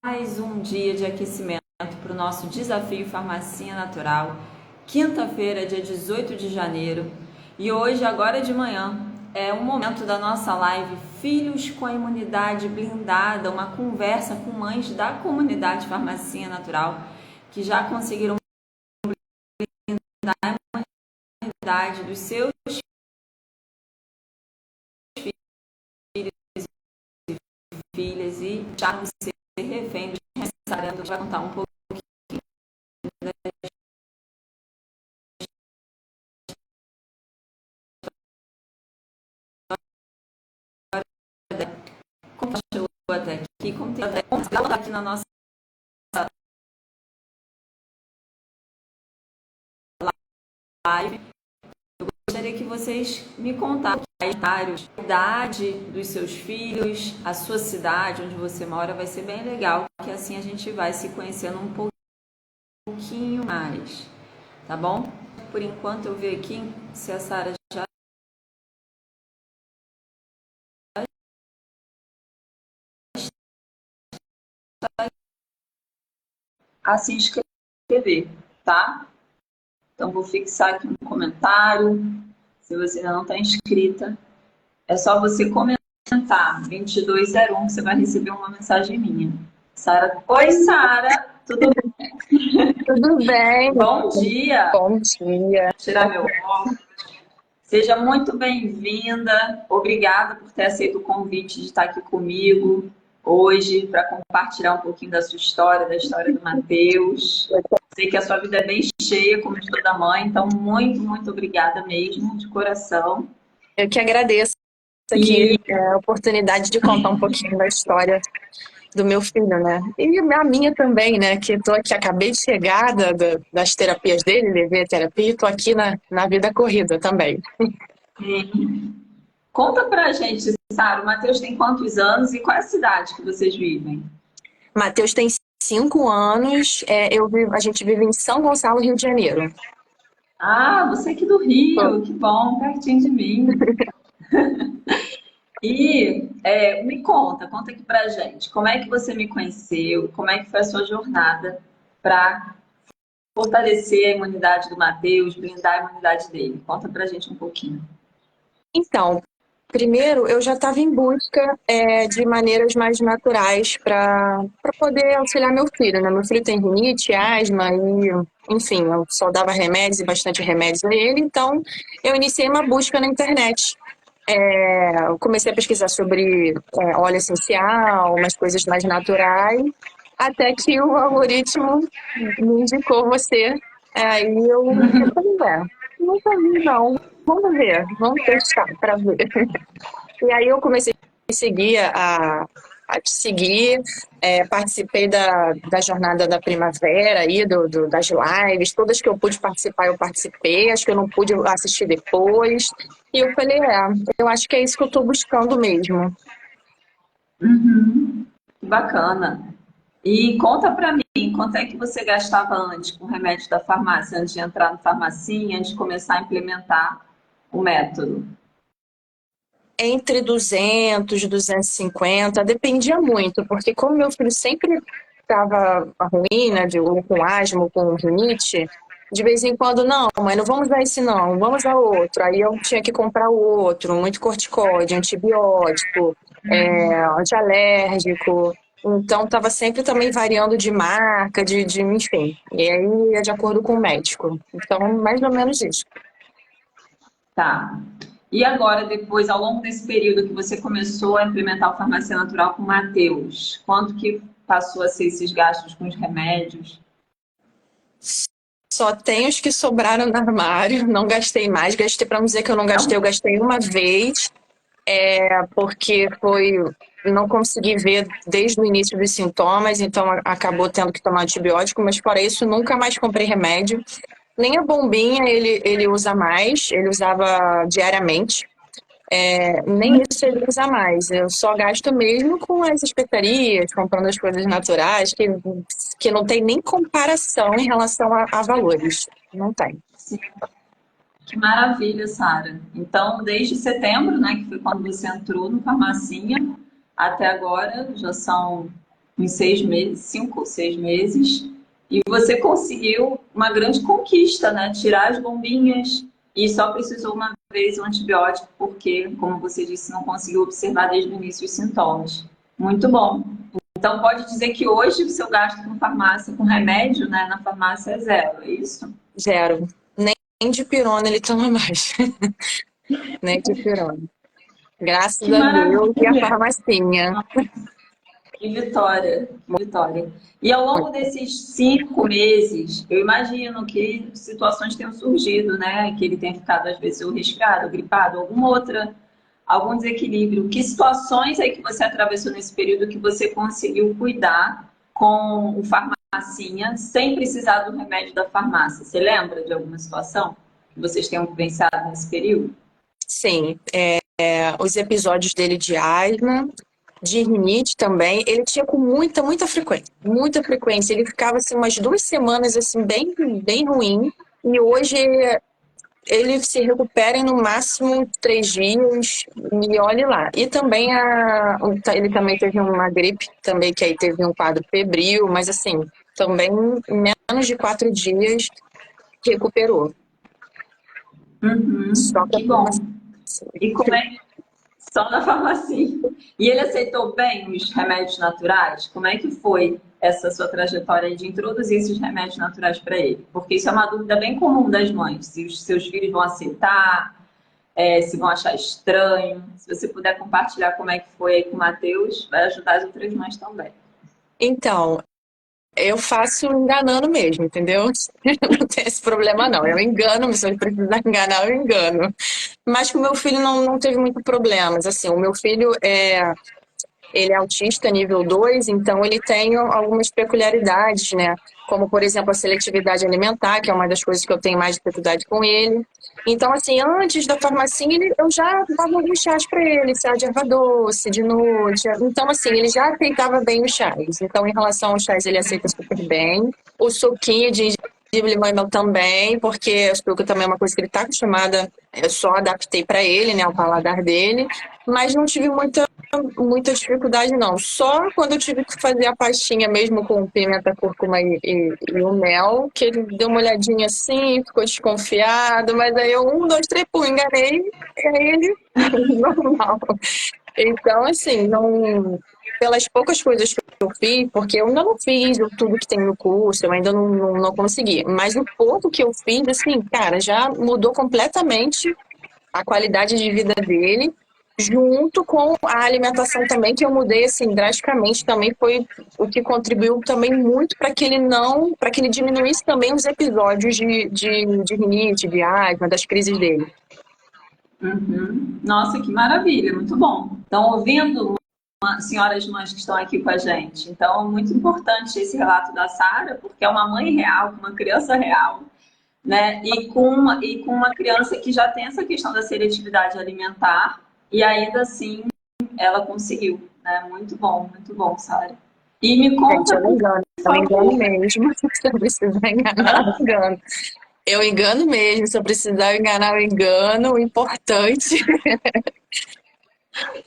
Mais um dia de aquecimento para o nosso desafio Farmacia Natural. Quinta-feira, dia 18 de janeiro. E hoje, agora de manhã, é um momento da nossa live Filhos com a Imunidade Blindada, uma conversa com mães da comunidade Farmacia Natural que já conseguiram blindar a imunidade dos seus filhos e já não ser refém dos restaurantes. Vai contar um pouco como chegou até aqui, como tem até aqui na nossa live. Eu gostaria que vocês me contassem a idade dos seus filhos, a sua cidade, onde você mora, vai ser bem legal, que assim a gente vai se conhecendo um pouquinho mais, tá bom? Por enquanto eu vejo aqui se a Sara já está a se inscrever, tá? Então vou fixar aqui um comentário. Se você ainda não está inscrita, é só você comentar 2201 que você vai receber uma mensagem minha. Sara, oi Sara, tudo bem? Tudo bem? Bom dia. Bom dia. Vou tirar meu óculos. Seja muito bem-vinda. Obrigada por ter aceito o convite de estar aqui comigo hoje para compartilhar um pouquinho da sua história, da história do Matheus. Sei que a sua vida é bem cheia, como de toda mãe, então muito obrigada mesmo, de coração. Eu que agradeço aqui E a oportunidade de contar um pouquinho da história do meu filho, né? E a minha também, né? Que tô aqui, acabei de chegar das terapias dele, levei a terapia e tô aqui na vida corrida também. conta pra gente, Sara, o Matheus tem quantos anos e qual é a cidade que vocês vivem? Matheus tem 5 anos, a gente vive em São Gonçalo, Rio de Janeiro. Ah, você é aqui do Rio, que bom, pertinho de mim. E me conta aqui pra gente, como é que você me conheceu, como é que foi a sua jornada para fortalecer a imunidade do Matheus, blindar a imunidade dele? Conta pra gente um pouquinho. Então, primeiro eu já estava em busca de maneiras mais naturais para poder auxiliar meu filho, né? Meu filho tem rinite, asma e, enfim, eu só dava remédios e bastante remédios a ele, então eu iniciei uma busca na internet. Eu comecei a pesquisar sobre óleo essencial, umas coisas mais naturais, até que o algoritmo me indicou você. Aí eu falei, nunca vi não. Vamos ver, vamos testar para ver. E aí eu comecei a seguir, a te seguir, participei da jornada da primavera aí, das lives, todas que eu pude participar, eu participei, as que eu não pude eu assistir depois. E eu falei, eu acho que é isso que eu estou buscando mesmo. Uhum, que bacana. E conta pra mim, quanto é que você gastava antes com remédio da farmácia, antes de entrar no farmacinha, antes de começar a implementar o método? Entre 200, 250, dependia muito, porque como meu filho sempre estava ruim, né, ou com asma, ou com rinite, de vez em quando, não, mãe, não vamos dar esse não, vamos dar outro. Aí eu tinha que comprar o outro, muito corticóide, antibiótico, antialérgico. Então estava sempre também variando de marca, enfim. E aí é de acordo com o médico. Então, mais ou menos isso. Tá. E agora, depois, ao longo desse período que você começou a implementar o Farmácia Natural com o Matheus, quanto que passou a ser esses gastos com os remédios? Só tem os que sobraram no armário, não gastei mais. Gastei, para não dizer que eu não gastei, eu Não? gastei uma vez, porque não consegui ver desde o início dos sintomas, então acabou tendo que tomar antibiótico, mas fora isso, nunca mais comprei remédio. Nem a bombinha ele usa mais, ele usava diariamente. Nem isso ele usa mais. Eu só gasto mesmo com as especiarias, comprando as coisas naturais, que não tem nem comparação em relação a valores. Não tem. Sim, que maravilha, Sara. Então, desde setembro, né, que foi quando você entrou no Farmacinha, até agora já são em 6 meses, 5, 6 meses, e você conseguiu uma grande conquista, né? Tirar as bombinhas e só precisou uma vez o antibiótico, porque, como você disse, não conseguiu observar desde o início os sintomas. Muito bom. Então, pode dizer que hoje o seu gasto com farmácia, com remédio, né, na farmácia é zero, é isso? Zero. Nem de pirona ele toma mais. Nem de pirona. Graças Que a Deus e a maravilha! farmacinha. Que vitória, que vitória. E ao longo desses 5 meses, eu imagino que situações tenham surgido, né? Que ele tenha ficado, às vezes, ou resfriado, ou gripado, alguma outra, algum desequilíbrio. Que situações aí que você atravessou nesse período que você conseguiu cuidar com o farmacinha sem precisar do remédio da farmácia? Você lembra de alguma situação que vocês tenham vivenciado nesse período? Sim, os episódios dele de asma, de rinite também, ele tinha com muita frequência, muita frequência. Ele ficava assim umas 2 semanas assim bem ruim. E hoje ele se recupera em no máximo 3 dias e olhe lá. E também ele também teve uma gripe também que aí teve um quadro febril, mas assim também em menos de 4 dias recuperou. Uhum, Só para que bom. E como é só na farmácia? E ele aceitou bem os remédios naturais? Como é que foi essa sua trajetória de introduzir esses remédios naturais para ele? Porque isso é uma dúvida bem comum das mães. Se os seus filhos vão aceitar, se vão achar estranho. Se você puder compartilhar como é que foi aí com o Matheus, vai ajudar as outras mães também. Então, eu faço enganando mesmo, entendeu? Não tem esse problema, não. Eu engano, se eu precisar enganar, eu engano. Mas com o meu filho não teve muito problemas. Assim, o meu filho ele é autista nível 2, então ele tem algumas peculiaridades, né? Como, por exemplo, a seletividade alimentar, que é uma das coisas que eu tenho mais dificuldade com ele. Então, assim, antes da farmacinha, eu já dava alguns chás para ele, chá de erva doce, de noite. Então, assim, ele já aceitava bem os chás. Então, em relação aos chás, ele aceita super bem. O suquinho de gengibre, limão e mel também, porque o suco também é uma coisa que ele está acostumada, eu só adaptei para ele, né, o paladar dele, mas não tive muita dificuldade, não. Só quando eu tive que fazer a pastinha mesmo com pimenta, cúrcuma e o mel, que ele deu uma olhadinha assim, ficou desconfiado, mas aí eu, 1, 2, 3, pum, enganei, e aí ele, normal. Então, assim, não, pelas poucas coisas que eu fiz, porque eu ainda não fiz tudo que tem no curso, eu ainda não consegui, mas o pouco que eu fiz, assim, cara, já mudou completamente a qualidade de vida dele, junto com a alimentação também, que eu mudei assim drasticamente, também foi o que contribuiu também muito para que ele diminuísse também os episódios de rinite, de asma, das crises dele. Uhum. Nossa, que maravilha, muito bom. Então, ouvindo senhoras mães que estão aqui com a gente. Então, é muito importante esse relato da Sara, porque é uma mãe real, uma criança real, né? E com uma criança que já tem essa questão da seletividade alimentar, e ainda assim ela conseguiu, né? Muito bom, Sara. E me Gente, conta, por eu engano favor, mesmo. Se eu precisar enganar, eu engano. Eu engano mesmo, se eu precisar enganar, eu engano. O importante,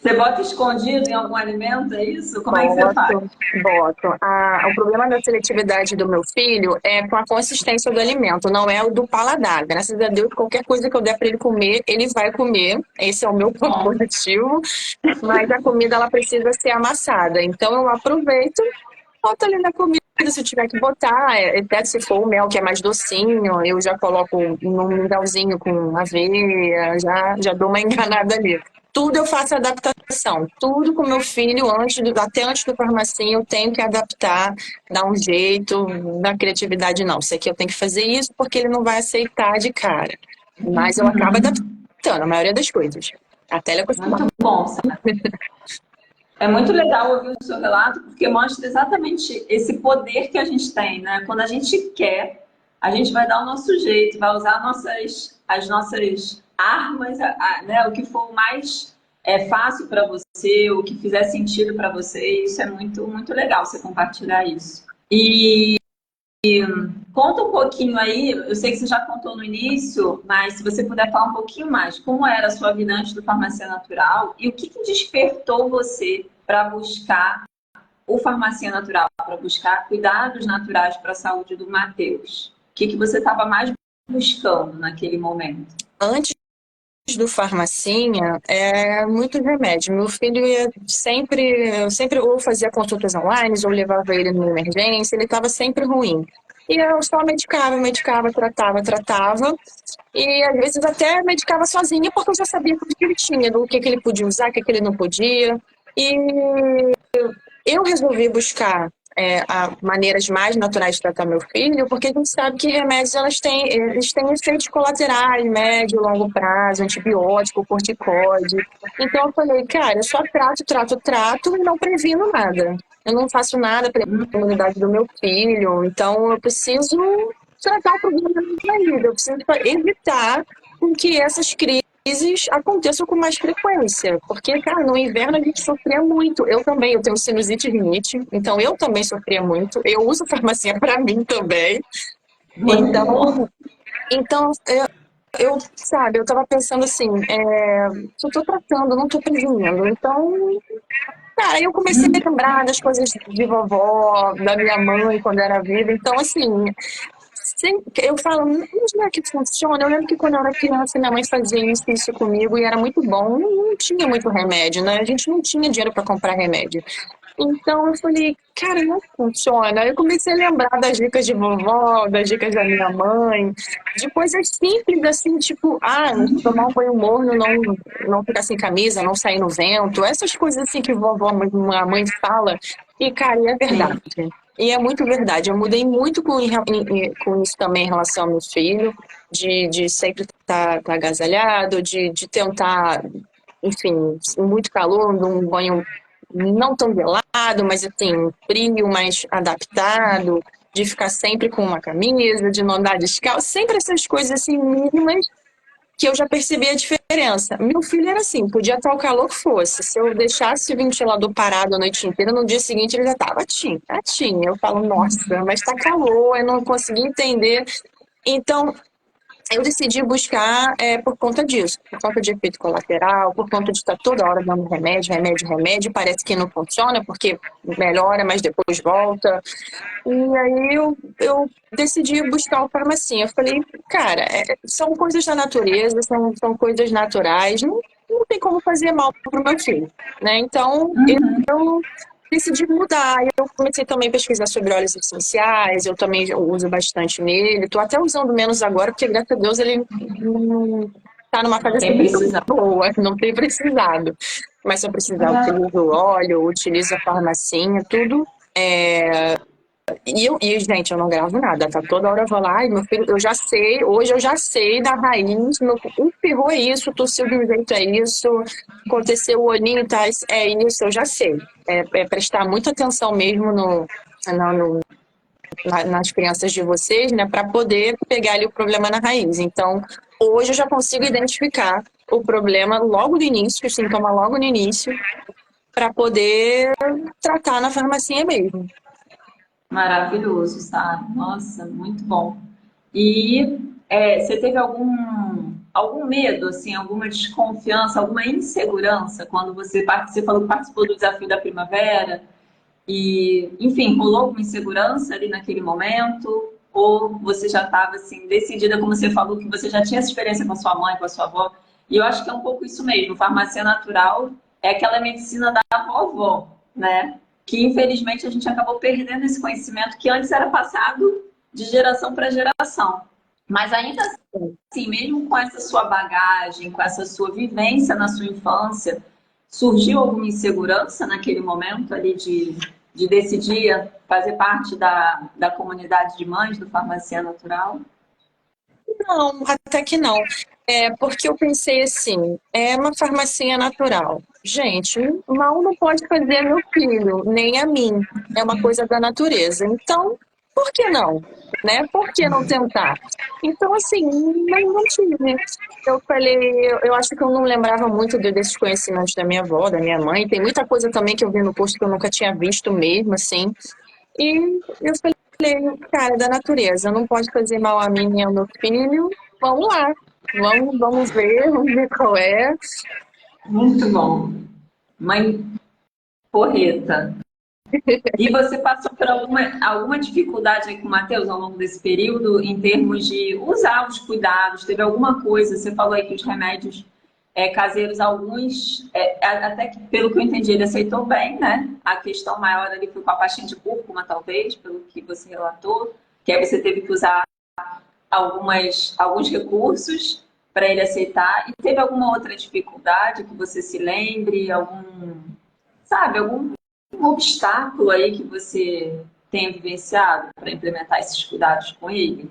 você bota escondido em algum alimento, é isso? Como é que você faz? boto. O problema da seletividade do meu filho é com a consistência do alimento, não é o do paladar. Graças a Deus, qualquer coisa que eu der para ele comer, ele vai comer. Esse é o meu ponto Bom, positivo. Mas a comida, ela precisa ser amassada. Então, eu aproveito, boto ali na comida. Se eu tiver que botar, até se for o mel que é mais docinho, eu já coloco num mingauzinho com aveia, já dou uma enganada ali. Tudo eu faço adaptação, tudo com meu filho, até antes do farmacinho, eu tenho que adaptar, dar um jeito, na criatividade não. Isso aqui eu tenho que fazer isso porque ele não vai aceitar de cara. Mas eu acabo adaptando a maioria das coisas, até ele acostumar. muito bom, Sara. É muito legal ouvir o seu relato, porque mostra exatamente esse poder que a gente tem, né? Quando a gente quer, a gente vai dar o nosso jeito, vai usar as nossas armas, né? O que for mais fácil para você, o que fizer sentido para você. Isso é muito legal você compartilhar isso. E conta um pouquinho aí, eu sei que você já contou no início, mas se você puder falar um pouquinho mais, como era a sua vida antes do Farmácia Natural e o que despertou você para buscar o Farmácia Natural para buscar cuidados naturais para a saúde do Matheus? O que você estava mais buscando naquele momento? Antes do Farmacinha, muito remédio. Meu filho ia sempre, eu sempre ou fazia consultas online, ou levava ele numa emergência, ele estava sempre ruim. E eu só medicava, tratava. E às vezes até medicava sozinha, porque eu já sabia tudo que ele tinha, do que ele podia usar, o que ele não podia. E eu resolvi buscar maneiras mais naturais de tratar meu filho, porque a gente sabe que remédios eles têm efeitos colaterais, médio, longo prazo, antibiótico, corticoide. Então eu falei, cara, eu só trato e não previno nada. Eu não faço nada pela imunidade do meu filho, então eu preciso tratar o problema da minha vida, eu preciso evitar com que essas crises aconteçam com mais frequência. Porque, cara, no inverno a gente sofria muito. Eu também, eu tenho sinusite e rinite, então eu também sofria muito. Eu uso farmácia para mim também. Muito bom. Então sabe, eu tava pensando assim, se eu tô tratando, não tô prevenindo. Então, cara, eu comecei a lembrar das coisas de vovó, da minha mãe quando era viva. Então, assim, eu falo, mas não é que funciona? Eu lembro que quando eu era criança, minha mãe fazia isso comigo e era muito bom. Não tinha muito remédio, né? A gente não tinha dinheiro para comprar remédio. Então eu falei, cara, não funciona. Eu comecei a lembrar das dicas de vovó, das dicas da minha mãe, de coisas simples assim, tipo, tomar um banho morno, não ficar sem camisa, não sair no vento, essas coisas assim que vovó, a mãe fala. E, cara, é verdade. Sim. E é muito verdade. Eu mudei muito com isso também em relação ao meu filho, de sempre estar agasalhado, de tentar, enfim, muito calor, um banho não tão gelado, mas assim, frio, mas adaptado, de ficar sempre com uma camisa, de não andar descalço, sempre essas coisas assim mínimas que eu já percebi a diferença. Meu filho era assim, podia estar o calor que fosse. Se eu deixasse o ventilador parado a noite inteira, no dia seguinte ele já estava atim. Eu falo, nossa, mas está calor, eu não consegui entender. Então, eu decidi buscar por conta disso, por conta de efeito colateral, por conta de estar toda hora dando remédio, parece que não funciona, porque melhora, mas depois volta. E aí eu decidi buscar o farmacinha. Eu falei, cara, são coisas da natureza, são coisas naturais, não tem como fazer mal para o meu filho, né? Então, eu decidi mudar. Eu comecei também a pesquisar sobre óleos essenciais, eu também uso bastante nele. Estou até usando menos agora, porque graças a Deus ele não está numa fase assim Tem muito precisado. boa, não tem precisado. Mas se eu precisar, eu utilizo óleo, eu utilizo a farmacinha, tudo. Gente, eu não gravo nada, tá? Toda hora eu vou lá, ai, meu filho, eu já sei, hoje eu já sei da raiz, espirrou isso, tossiu de um jeito é isso, aconteceu o olhinho, tá? É isso, eu já sei. É prestar muita atenção mesmo nas crianças de vocês, né, para poder pegar ali o problema na raiz. Então, hoje eu já consigo identificar o problema logo no início, o sintoma logo no início, para poder tratar na farmacinha mesmo. Maravilhoso, sabe? Nossa, muito bom. E você teve algum medo, assim, alguma desconfiança, alguma insegurança quando você falou que participou do desafio da primavera e, enfim, rolou alguma insegurança ali naquele momento? Ou você já estava assim decidida, como você falou, que você já tinha essa experiência com a sua mãe, com a sua avó? E eu acho que é um pouco isso mesmo. Farmácia natural é aquela medicina da vovó, né? Que infelizmente a gente acabou perdendo esse conhecimento que antes era passado de geração para geração. Mas ainda assim, mesmo com essa sua bagagem, com essa sua vivência na sua infância, surgiu alguma insegurança naquele momento ali de decidir fazer parte da comunidade de mães do Farmácia Natural? Não, até que não. Porque eu pensei assim, é uma farmacinha natural. Gente, mal não pode fazer a meu filho, nem a mim. É uma coisa da natureza. Então, por que não? Né? Por que não tentar? Então, assim, não tive. Eu falei, eu acho que eu não lembrava muito desses conhecimentos da minha avó, da minha mãe. Tem muita coisa também que eu vi no post que eu nunca tinha visto mesmo, assim. E eu falei, cara, da natureza, não pode fazer mal a mim nem ao meu filho. Vamos lá, vamos ver qual é. Muito bom. Mãe porreta. E você passou por alguma dificuldade aí com o Matheus ao longo desse período, em termos de usar os cuidados? Teve alguma coisa? Você falou aí que os remédios caseiros, alguns, até que, pelo que eu entendi, ele aceitou bem, né? A questão maior ali foi com a pastinha de cúrcuma, talvez, pelo que você relatou, que aí você teve que usar alguns recursos para ele aceitar. E teve alguma outra dificuldade que você se lembre? Algum obstáculo aí que você tenha vivenciado para implementar esses cuidados com ele?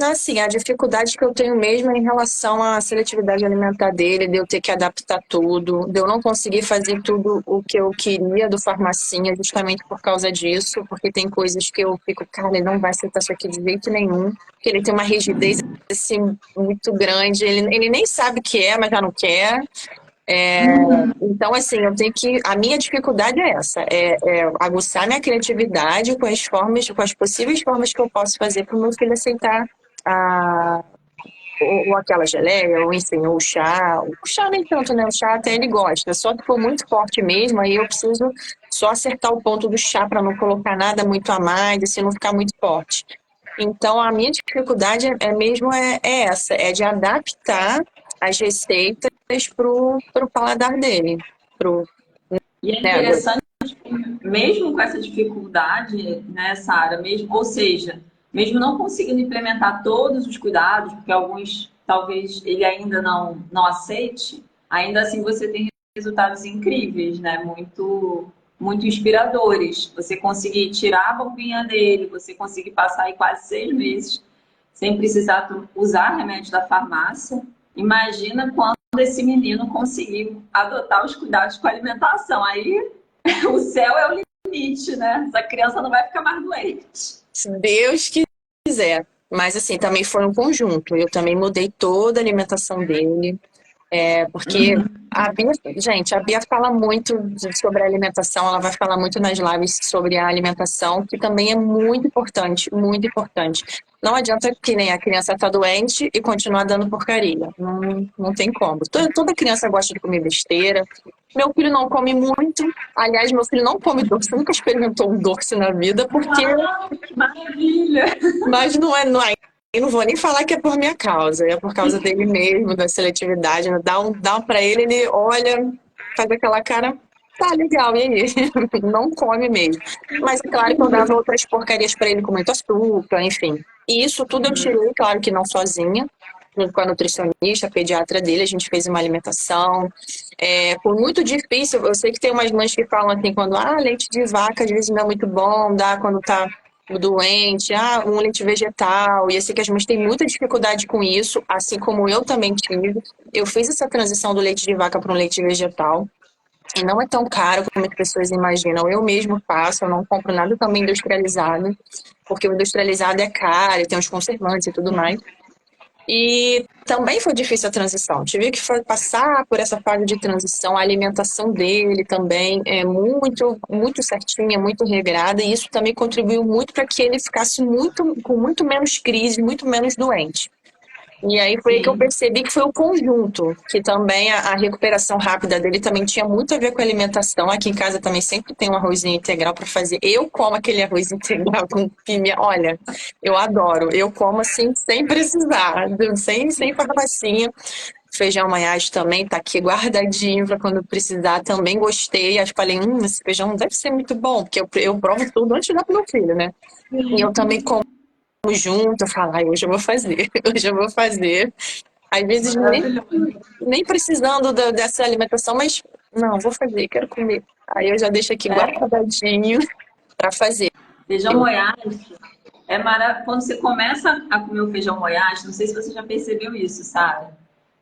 Assim, a dificuldade que eu tenho mesmo é em relação à seletividade alimentar dele, de eu ter que adaptar tudo, de eu não conseguir fazer tudo o que eu queria do farmacinha, justamente por causa disso, porque tem coisas que eu fico, cara, ele não vai aceitar isso aqui de jeito nenhum, porque ele tem uma rigidez assim muito grande, ele nem sabe o que é, mas já não quer. Então, assim, eu tenho que. A minha dificuldade é essa: é aguçar minha criatividade com as formas, com as possíveis formas que eu posso fazer para o meu filho aceitar a, ou aquela geleia, ou enfim, ou o chá. O chá nem tanto, né? O chá até ele gosta. Só que for muito forte mesmo, aí eu preciso só acertar o ponto do chá para não colocar nada muito a mais, assim, não ficar muito forte. Então, a minha dificuldade mesmo essa: é de adaptar as receitas pro paladar dele. Pro, E é né? interessante, mesmo com essa dificuldade, né, Sara, mesmo, ou seja, mesmo não conseguindo implementar todos os cuidados, porque alguns talvez ele ainda não aceite, ainda assim você tem resultados incríveis, né? Muito inspiradores. Você conseguir tirar a bombinha dele, você conseguir passar aí quase 6 meses sem precisar usar remédio da farmácia. Imagina quando esse menino conseguir adotar os cuidados com a alimentação. Aí o céu é o limite, né? Essa criança não vai ficar mais doente. Se Deus quiser. Mas assim, também foi um conjunto. Eu também mudei toda a alimentação dele. Porque a Bia, gente, a Bia fala muito sobre a alimentação, ela vai falar muito nas lives sobre a alimentação, que também é muito importante, muito importante. Não adianta que nem a criança tá doente e continuar dando porcaria. Não tem como. Toda criança gosta de comer besteira. Meu filho não come muito. Aliás, meu filho não come doce, nunca experimentou um doce na vida, porque. Uau, que maravilha! Mas não é. Eu não vou nem falar que é por minha causa, é por causa dele mesmo, da seletividade. Né? Dá pra ele, ele olha, faz aquela cara, tá legal, e aí? Não come mesmo. Mas é claro que eu dava outras porcarias pra ele com muito açúcar, enfim. E isso tudo eu tirei, claro que não sozinha, junto com a nutricionista, a pediatra dele, a gente fez uma alimentação. Foi muito difícil, eu sei que tem umas mães que falam assim, quando, leite de vaca às vezes não é muito bom, dá quando tá doente, um leite vegetal, e eu sei que as mães têm muita dificuldade com isso, assim como eu também tive. Eu fiz essa transição do leite de vaca para um leite vegetal, e não é tão caro como as pessoas imaginam. Eu mesmo faço, eu não compro nada também industrializado, porque o industrializado é caro, tem os conservantes e tudo mais. E também foi difícil a transição. Tive que passar por essa fase de transição. A alimentação dele também é muito, muito certinha, muito regrada, e isso também contribuiu muito para que ele ficasse com muito menos crise, muito menos doente. E aí foi aí que eu Sim. percebi que foi o conjunto, que também a recuperação rápida dele também tinha muito a ver com a alimentação. Aqui em casa também sempre tem um arrozinho integral para fazer. Eu como aquele arroz integral com pimenta. Olha, eu adoro. Eu como assim sem precisar, sem farmacinha. Feijão amanhã também tá aqui guardadinho para quando precisar. Também gostei. Acho que falei, esse feijão deve ser muito bom, porque eu provo tudo antes de dar pro meu filho, né? E eu também como junto, eu falo, hoje eu vou fazer, hoje eu vou fazer. Às vezes Maravilhoso. nem precisando dessa alimentação, mas não, vou fazer, quero comer. Aí eu já deixo aqui guardadinho para fazer. Feijão Moyashi é maravilhoso. Quando você começa a comer o feijão Moyashi, não sei se você já percebeu isso, sabe?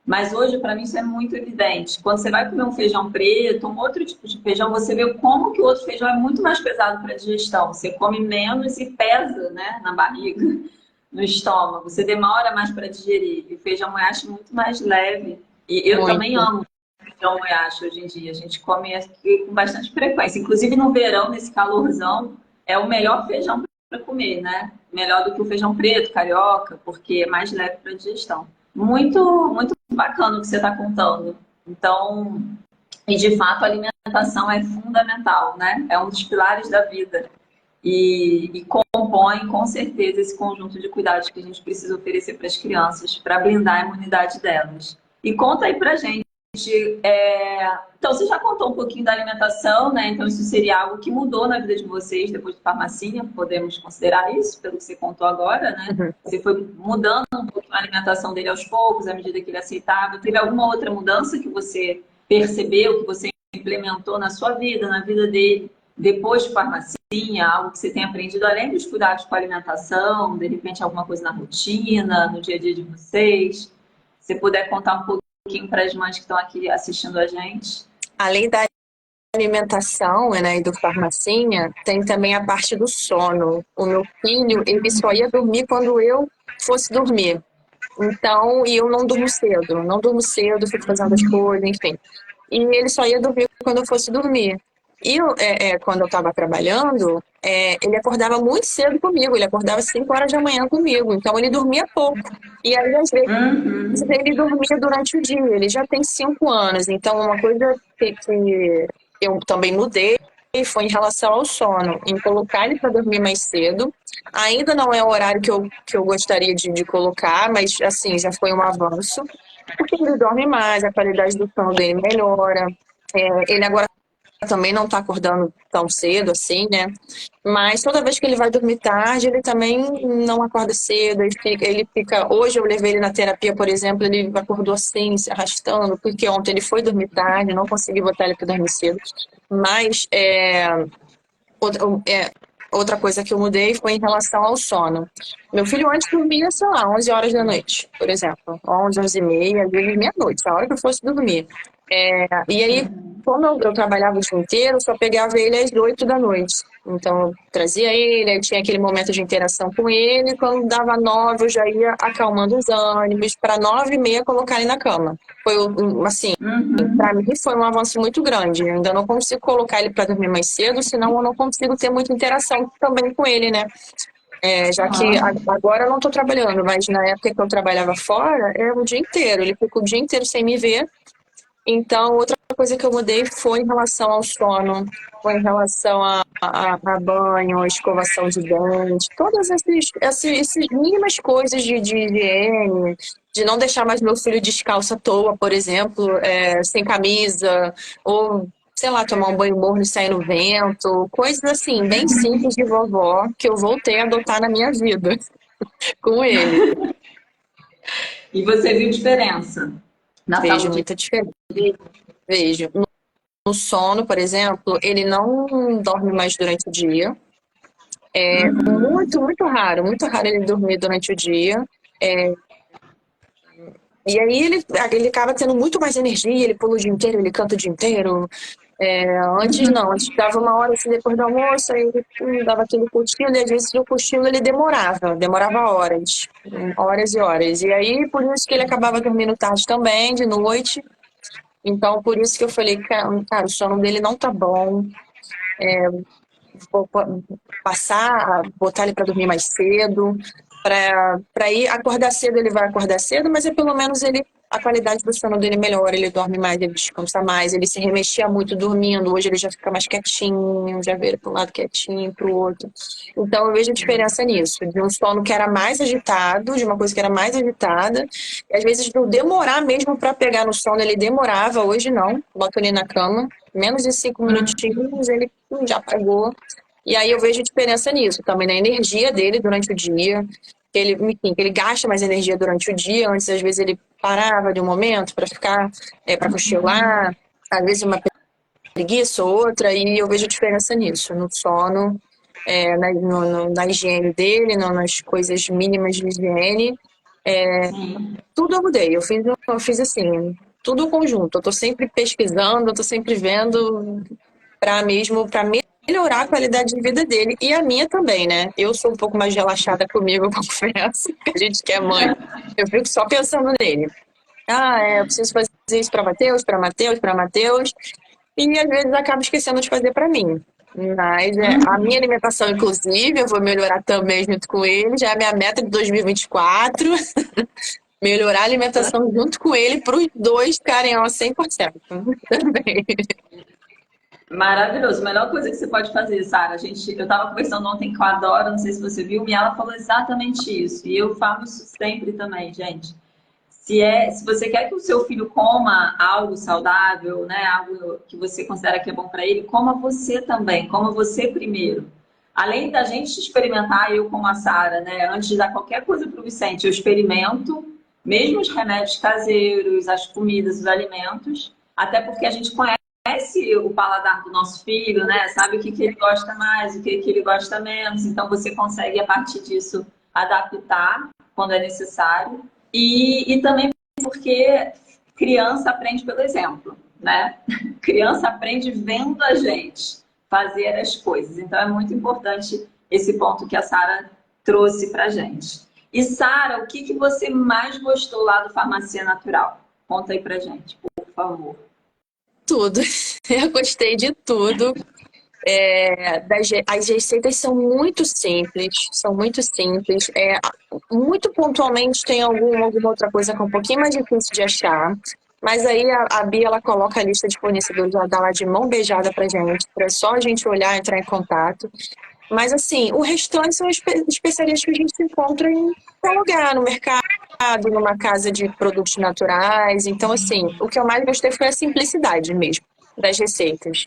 Mas hoje, para mim, isso é muito evidente. Quando você vai comer um feijão preto, um outro tipo de feijão, você vê como que o outro feijão é muito mais pesado para a digestão. Você come menos e pesa, né, na barriga, no estômago. Você demora mais para digerir. E o feijão Moyashi é muito mais leve. E eu também Muito. amo feijão Moyashi hoje em dia. A gente come aqui com bastante frequência. Inclusive no verão, nesse calorzão, é o melhor feijão para comer, né? Melhor do que o feijão preto, carioca, porque é mais leve para digestão. Muito, muito bacana o que você está contando. Então, e de fato, a alimentação alimentação é fundamental, né? É um dos pilares da vida e compõe com certeza esse conjunto de cuidados que a gente precisa oferecer para as crianças para blindar a imunidade delas. E conta aí para gente. Então, você já contou um pouquinho da alimentação, né? Então, isso seria algo que mudou na vida de vocês depois do Farmacinha, podemos considerar isso, pelo que você contou agora, né? Uhum. Você foi mudando um pouquinho a alimentação dele aos poucos, à medida que ele aceitava. Teve alguma outra mudança que você percebeu, que você implementou na sua vida, na vida dele, depois de Farmacinha, algo que você tem aprendido além dos cuidados com a alimentação, de repente alguma coisa na rotina, no dia a dia de vocês? Se você puder contar um pouquinho para as mães que estão aqui assistindo a gente. Além da alimentação, né, e do Farmacinha, tem também a parte do sono. O meu filho, ele só ia dormir quando eu fosse dormir. Então, e eu não durmo cedo, fico fazendo as coisas, enfim. E ele só ia dormir quando eu fosse dormir. E quando eu estava trabalhando, ele acordava muito cedo comigo, ele acordava 5 horas da manhã comigo, então ele dormia pouco. E aí, às vezes, ele dormia durante o dia, ele já tem 5 anos, então uma coisa que eu também mudei foi em relação ao sono, em colocar ele para dormir mais cedo. Ainda não é o horário que eu gostaria de colocar, mas assim, já foi um avanço, porque ele dorme mais, a qualidade do sono dele melhora. Ele agora também não está acordando tão cedo assim, né? Mas toda vez que ele vai dormir tarde, ele também não acorda cedo. Ele fica. Hoje eu levei ele na terapia, por exemplo, ele acordou assim, se arrastando, porque ontem ele foi dormir tarde, não consegui botar ele para dormir cedo. Mas outra, outra coisa que eu mudei foi em relação ao sono. Meu filho antes dormia, sei lá, 11 horas da noite, por exemplo. 11, 11 e meia, às vezes meia-noite, a hora que eu fosse dormir. E aí, como eu trabalhava o dia inteiro, eu só pegava ele às 8 da noite. Então, eu trazia ele, aí tinha aquele momento de interação com ele. Quando dava 9, eu já ia acalmando os ânimos, para 9 e meia colocar ele na cama. Foi, assim, para mim foi um avanço muito grande. Eu ainda não consigo colocar ele para dormir mais cedo, senão eu não consigo ter muita interação também com ele, né? Já que agora eu não estou trabalhando, mas na época que eu trabalhava fora, era o dia inteiro. Ele fica o dia inteiro sem me ver. Então, outra coisa que eu mudei foi em relação ao sono, foi em relação a banho, a escovação de dente, todas essas mínimas coisas de higiene, de não deixar mais meu filho descalço à toa, por exemplo, sem camisa, ou, sei lá, tomar um banho morno e sair no vento, coisas assim, bem simples de vovó, que eu voltei a adotar na minha vida com ele. E você viu diferença na Vejo saúde muita diferença. Vejo. No sono, por exemplo, ele não dorme mais durante o dia. Muito raro ele dormir durante o dia. E aí ele acaba tendo muito mais energia, ele pula o dia inteiro, ele canta o dia inteiro. Antes não, antes dava uma hora assim depois do almoço, aí ele dava aquele cochilo, e às vezes o cochilo ele demorava horas, horas e horas. E aí por isso que ele acabava dormindo tarde também, de noite. Então por isso que eu falei, cara, o sono dele não tá bom. Vou botar ele para dormir mais cedo, para ir acordar cedo, ele vai acordar cedo, mas pelo menos a qualidade do sono dele melhora, ele dorme mais, ele descansa mais, ele se remexia muito dormindo, hoje ele já fica mais quietinho, já vira para um lado quietinho, para o outro. Então eu vejo a diferença nisso, de um sono que era mais agitado, de uma coisa que era mais agitada, e às vezes do demorar mesmo para pegar no sono, ele demorava, hoje não, boto ele na cama, menos de 5 minutinhos ele já apagou. E aí eu vejo diferença nisso, também na energia dele durante o dia, enfim, que ele gasta mais energia durante o dia, antes às vezes ele parava de um momento para ficar, para cochilar, às vezes uma preguiça ou outra, e eu vejo diferença nisso, no sono, na higiene dele, nas coisas mínimas de higiene, tudo eu mudei, eu fiz assim, tudo conjunto, eu tô sempre pesquisando, eu tô sempre vendo para melhorar a qualidade de vida dele e a minha também, né? Eu sou um pouco mais relaxada comigo, eu confesso, que a gente que é mãe. Eu fico só pensando nele. Eu preciso fazer isso para Matheus, para Matheus, para Matheus, e às vezes acabo esquecendo de fazer para mim. Mas a minha alimentação, inclusive, eu vou melhorar também junto com ele, já é a minha meta de 2024. Melhorar a alimentação junto com ele para os dois ficarem 100% também. Maravilhoso. A melhor coisa que você pode fazer, Sara. Eu estava conversando ontem com a Dora, não sei se você viu, e ela falou exatamente isso. E eu falo isso sempre também, gente. Se você quer que o seu filho coma algo saudável, né, algo que você considera que é bom para ele, coma você também, coma você primeiro. Além da gente experimentar, eu como a Sara, né, antes de dar qualquer coisa para o Vicente, eu experimento, mesmo os remédios caseiros, as comidas, os alimentos, até porque a gente conhece o paladar do nosso filho, né, sabe o que ele gosta mais, o que ele gosta menos, então você consegue, a partir disso, adaptar quando é necessário. E também porque criança aprende pelo exemplo, né? Criança aprende vendo a gente fazer as coisas. Então é muito importante esse ponto que a Sara trouxe para gente. E Sara, o que você mais gostou lá do Farmácia Natural? Conta aí pra gente, por favor. Tudo. Eu gostei de tudo. As receitas são muito simples, são muito simples. Muito pontualmente tem alguma outra coisa que é um pouquinho mais difícil de achar. Mas aí a Bia, ela coloca a lista de fornecedores, ela dá lá de mão beijada pra gente, para só a gente olhar, entrar em contato. Mas assim, o restante são especiarias que a gente encontra em qualquer lugar, no mercado, numa casa de produtos naturais. Então, assim, o que eu mais gostei foi a simplicidade mesmo das receitas.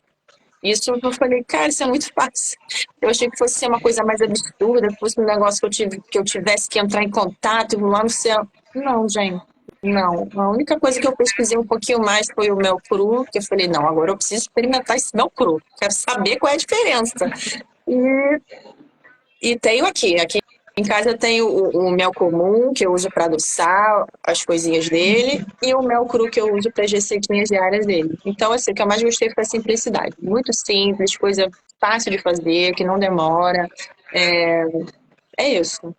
Isso eu falei, cara, isso é muito fácil. Eu achei que fosse ser uma coisa mais absurda, que fosse um negócio que eu tivesse que entrar em contato e lá no céu. Não, gente. Não. A única coisa que eu pesquisei um pouquinho mais foi o mel cru, que eu falei, não, agora eu preciso experimentar esse mel cru. Quero saber qual é a diferença. E, e tenho aqui em casa eu tenho o mel comum, que eu uso para adoçar as coisinhas dele, e o mel cru que eu uso para as receitinhas diárias dele. Então, assim, o que eu mais gostei foi a simplicidade. Muito simples, coisa fácil de fazer, que não demora. É, é isso.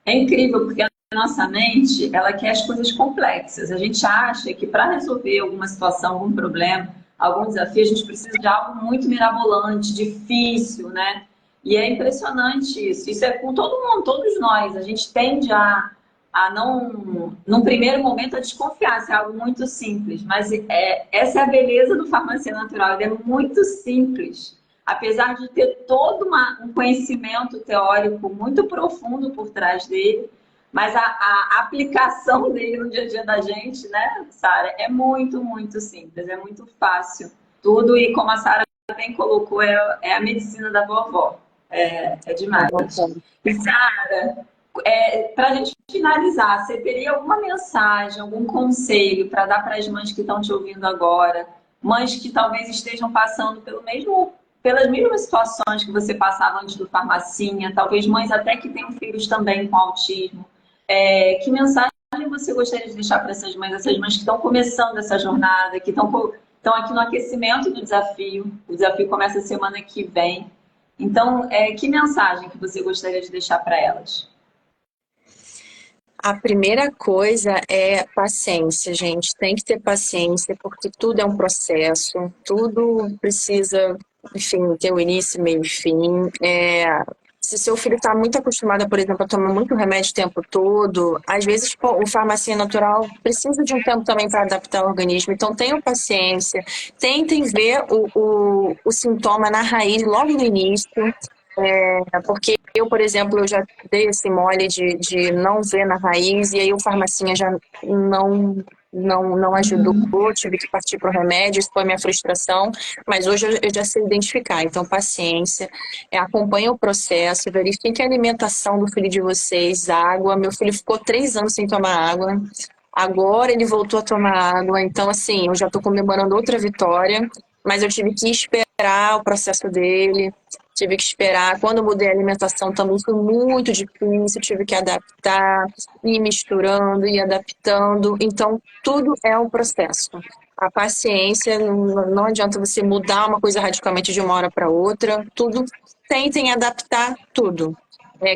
É incrível porque a nossa mente, ela quer as coisas complexas. A gente acha que para resolver alguma situação, algum problema, algum desafio, a gente precisa de algo muito mirabolante, difícil, né? E é impressionante isso. Isso é com todo mundo, todos nós. A gente tende a não, num primeiro momento, a desconfiar se é algo muito simples. Mas essa é a beleza do farmácia natural. Ele é muito simples, apesar de ter todo um conhecimento teórico muito profundo por trás dele, mas a aplicação dele no dia a dia da gente, né, Sara, é muito, muito simples, é muito fácil. Tudo, e como a Sara bem colocou, é a medicina da vovó. É demais. E, Sara, para a gente finalizar, você teria alguma mensagem, algum conselho para dar para as mães que estão te ouvindo agora? Mães que talvez estejam passando pelas mesmas situações que você passava antes do farmacinha, talvez mães até que tenham filhos também com autismo. Que mensagem você gostaria de deixar para essas mães que estão começando essa jornada, que estão aqui no aquecimento do desafio? O desafio começa semana que vem. Então, que mensagem que você gostaria de deixar para elas? A primeira coisa é paciência, gente. Tem que ter paciência, porque tudo é um processo, tudo precisa, enfim, ter o início, meio e fim. Se seu filho está muito acostumado, por exemplo, a tomar muito remédio o tempo todo, às vezes pô, o farmacia natural precisa de um tempo também para adaptar o organismo. Então, tenham paciência, tentem ver o sintoma na raiz logo no início. Porque eu, por exemplo, eu já dei esse mole de não ver na raiz, e aí o farmacinha já não ajudou, tive que partir para o remédio, isso foi minha frustração, mas hoje eu já sei identificar, então paciência, acompanhe o processo, verifique a alimentação do filho de vocês, água, meu filho ficou 3 anos sem tomar água, agora ele voltou a tomar água, então assim, eu já estou comemorando outra vitória, mas eu tive que esperar o processo dele, tive que esperar. Quando eu mudei a alimentação também foi muito difícil, tive que adaptar, ir misturando, ir adaptando. Então, tudo é um processo. A paciência, não adianta você mudar uma coisa radicalmente de uma hora para outra. Tudo, tentem adaptar tudo.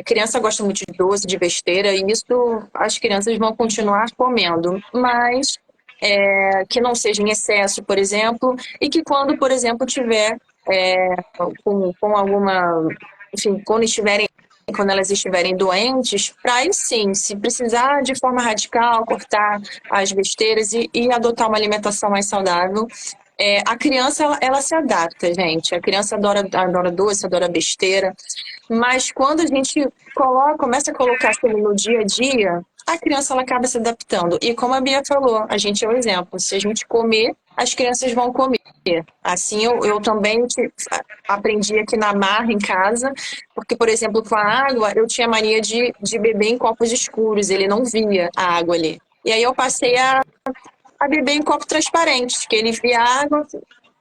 Criança gosta muito de doce, de besteira, e isso as crianças vão continuar comendo, mas que não seja em excesso, por exemplo, e que quando, por exemplo, tiver com alguma, enfim, quando elas estiverem doentes, para aí sim, se precisar de forma radical, cortar as besteiras e adotar uma alimentação mais saudável, A criança, ela se adapta, gente. A criança adora doce, adora besteira. Mas quando a gente começa a colocar aquilo no dia a dia, a criança ela acaba se adaptando. E como a Bia falou, a gente é o exemplo. Se a gente comer, as crianças vão comer. Assim, eu também aprendi aqui na marra em casa, porque, por exemplo, com a água, eu tinha mania de beber em copos escuros, ele não via a água ali. E aí eu passei a beber em copo transparente, que ele via a água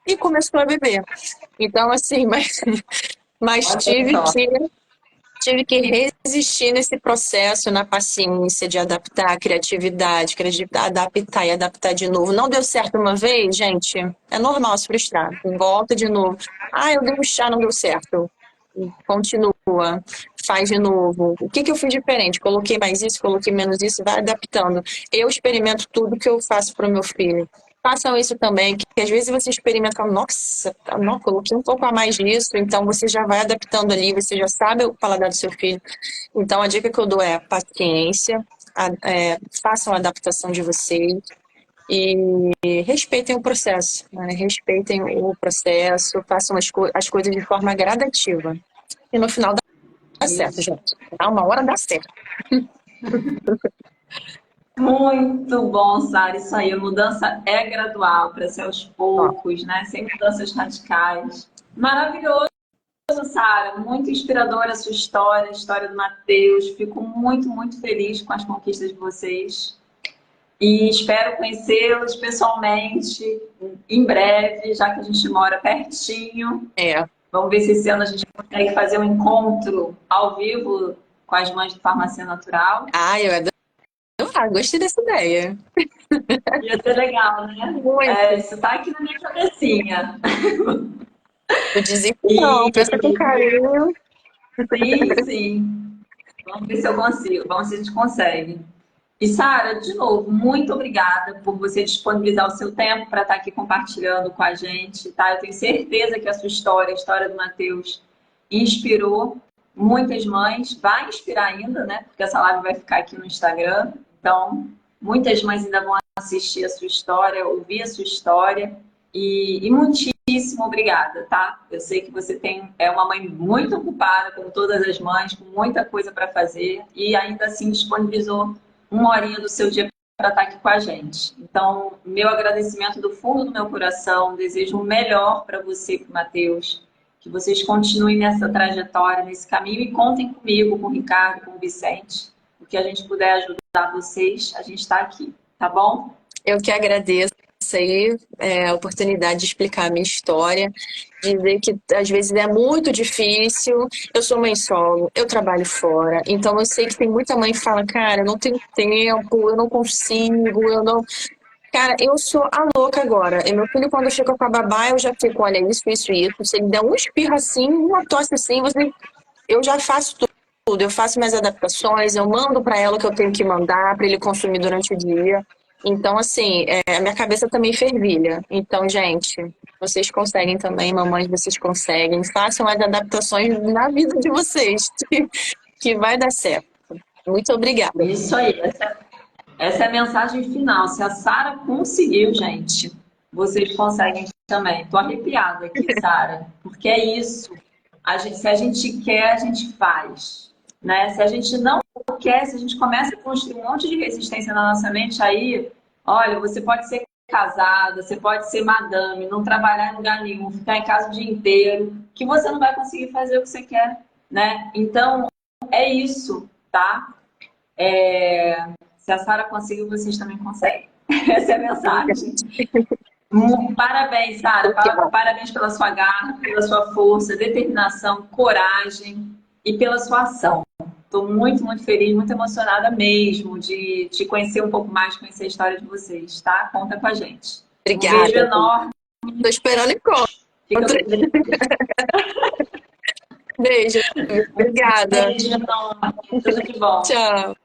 e começou a beber. Então, assim, mas Olha só. tive que resistir nesse processo, na paciência de adaptar a criatividade, adaptar e adaptar de novo. Não deu certo uma vez, gente, é normal se frustrar. Volta de novo. Ah, eu dei um chá, não deu certo. Continua, faz de novo. O que eu fiz diferente? Coloquei mais isso, coloquei menos isso, vai adaptando. Eu experimento tudo que eu faço para o meu filho. Façam isso também, que às vezes você experimenta, fala, nossa, não, coloquei um pouco a mais disso, então você já vai adaptando ali, você já sabe o paladar do seu filho. Então a dica que eu dou é paciência, façam a adaptação de vocês e respeitem o processo, né? Respeitem o processo, façam as coisas de forma gradativa. E no final dá certo, Isso. gente. Uma hora dá certo. Muito bom, Sara. Isso aí, a mudança é gradual, para ser aos Ó, poucos, né? Sem mudanças radicais. Maravilhoso, Sara. Muito inspiradora a sua história, a história do Matheus. Fico muito, muito feliz com as conquistas de vocês. E espero conhecê-los pessoalmente em breve, já que a gente mora pertinho. é. Vamos ver se esse ano a gente consegue fazer um encontro ao vivo com as mães do Farmácia Natural. Eu adoro. Gostei dessa ideia. Ia ser legal, né? Muito. Isso tá aqui na minha cabecinha. Eu dizia que não, E pensa com carinho. sim, sim. Vamos ver se eu consigo, vamos ver se a gente consegue. E Sara, de novo, muito obrigada por você disponibilizar o seu tempo para estar aqui compartilhando com a gente, tá? Eu tenho certeza que a sua história, a história do Matheus, inspirou muitas mães, vai inspirar ainda, né? Porque essa live vai ficar aqui no Instagram. Então, muitas mães ainda vão assistir a sua história, ouvir a sua história. E muitíssimo obrigada, tá? Eu sei que você é uma mãe muito ocupada, como todas as mães, com muita coisa para fazer, e ainda assim disponibilizou uma horinha do seu dia para estar aqui com a gente. Então, meu agradecimento do fundo do meu coração, desejo o melhor para você e para o Matheus, que vocês continuem nessa trajetória, nesse caminho e contem comigo, com o Ricardo, com o Vicente, o que a gente puder ajudar vocês, a gente está aqui, tá bom? Eu que agradeço aí a oportunidade de explicar a minha história, dizer que às vezes é muito difícil. Eu sou mãe solo, eu trabalho fora, então eu sei que tem muita mãe que fala, cara, eu não tenho tempo, eu não consigo, eu não. Cara, eu sou a louca agora. E meu filho, quando chega com a babá, eu já fico, olha, isso, isso, isso. Se ele der um espirro assim, uma tosse assim, eu já faço tudo. Eu faço minhas adaptações, eu mando para ela o que eu tenho que mandar para ele consumir durante o dia. Então, assim, a minha cabeça também fervilha. Então, gente, vocês conseguem também, mamães, vocês conseguem. Façam as adaptações na vida de vocês, que vai dar certo. Muito obrigada. Isso aí, essa é a mensagem final. Se a Sara conseguiu, gente, vocês conseguem também. Tô arrepiada aqui, Sara, porque é isso. Se a gente quer, a gente faz, né? Se a gente não quer, se a gente começa a construir um monte de resistência na nossa mente, aí, olha, você pode ser casada, você pode ser madame, não trabalhar em lugar nenhum, ficar em casa o dia inteiro, que você não vai conseguir fazer o que você quer, né? Então, é isso, tá? Se a Sara conseguiu, vocês também conseguem. Essa é a mensagem. Parabéns, Sara. Parabéns pela sua garra, pela sua força, determinação, coragem e pela sua ação. Estou muito, muito feliz, muito emocionada mesmo de te conhecer um pouco mais, conhecer a história de vocês, tá? Conta com a gente. Um beijo Obrigada. enorme. Tô esperando encontro. Fica Beijo. Obrigada. beijo enorme. Tudo de bom. Tchau.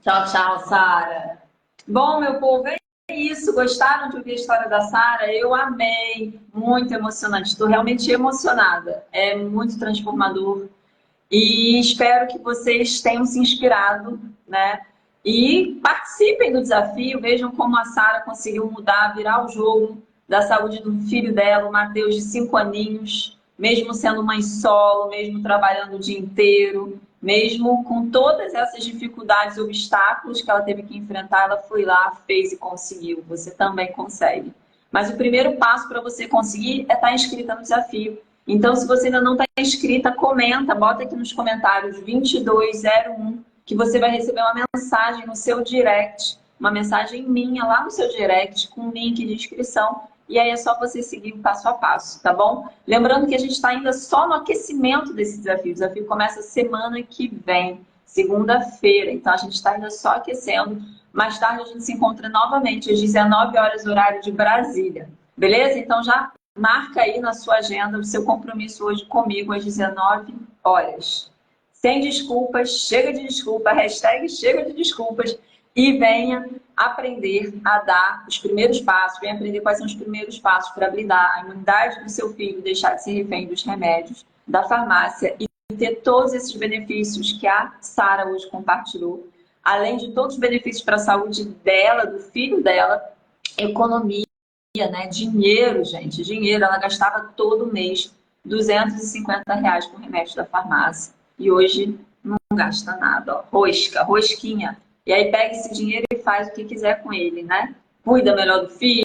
Tchau, tchau, Sara. Bom, meu povo, é isso. Gostaram de ouvir a história da Sara? Eu amei. Muito emocionante. Estou realmente emocionada. É muito transformador. E espero que vocês tenham se inspirado, né? E participem do desafio, vejam como a Sara conseguiu mudar, virar o jogo da saúde do filho dela, o Matheus, de 5 aninhos, mesmo sendo mãe solo, mesmo trabalhando o dia inteiro, mesmo com todas essas dificuldades e obstáculos que ela teve que enfrentar, ela foi lá, fez e conseguiu. Você também consegue. Mas o primeiro passo para você conseguir é estar inscrita no desafio. Então, se você ainda não está inscrita, comenta, bota aqui nos comentários 2201, que você vai receber uma mensagem no seu direct, uma mensagem minha lá no seu direct, com um link de inscrição, e aí é só você seguir o passo a passo, tá bom? Lembrando que a gente está ainda só no aquecimento desse desafio. O desafio começa semana que vem, segunda-feira, então a gente está ainda só aquecendo. Mais tarde a gente se encontra novamente às 19 horas, horário de Brasília. Beleza? Então já marca aí na sua agenda o seu compromisso hoje comigo às 19 horas. Sem desculpas, chega de desculpa, hashtag chega de desculpas, e venha aprender a dar os primeiros passos, venha aprender quais são os primeiros passos para blindar a imunidade do seu filho, deixar de ser refém dos remédios da farmácia e ter todos esses benefícios que a Sara hoje compartilhou, além de todos os benefícios para a saúde dela, do filho dela, economia, né? Dinheiro, gente, dinheiro. Ela gastava todo mês R$ 250 com remédio da farmácia. E hoje não gasta nada, ó. Rosca, rosquinha. E aí pega esse dinheiro e faz o que quiser com ele, né? Cuida melhor do filho,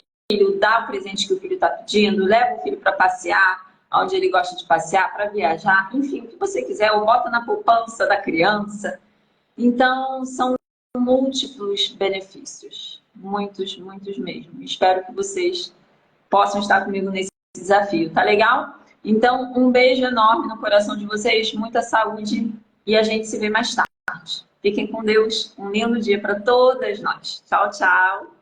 dá o presente que o filho está pedindo, leva o filho para passear, onde ele gosta de passear, para viajar, enfim, o que você quiser, ou bota na poupança da criança. Então, são múltiplos benefícios. Muitos, muitos mesmo. Espero que vocês possam estar comigo nesse desafio, tá legal? Então, um beijo enorme no coração de vocês, muita saúde e a gente se vê mais tarde. Fiquem com Deus, um lindo dia para todas nós. Tchau, tchau.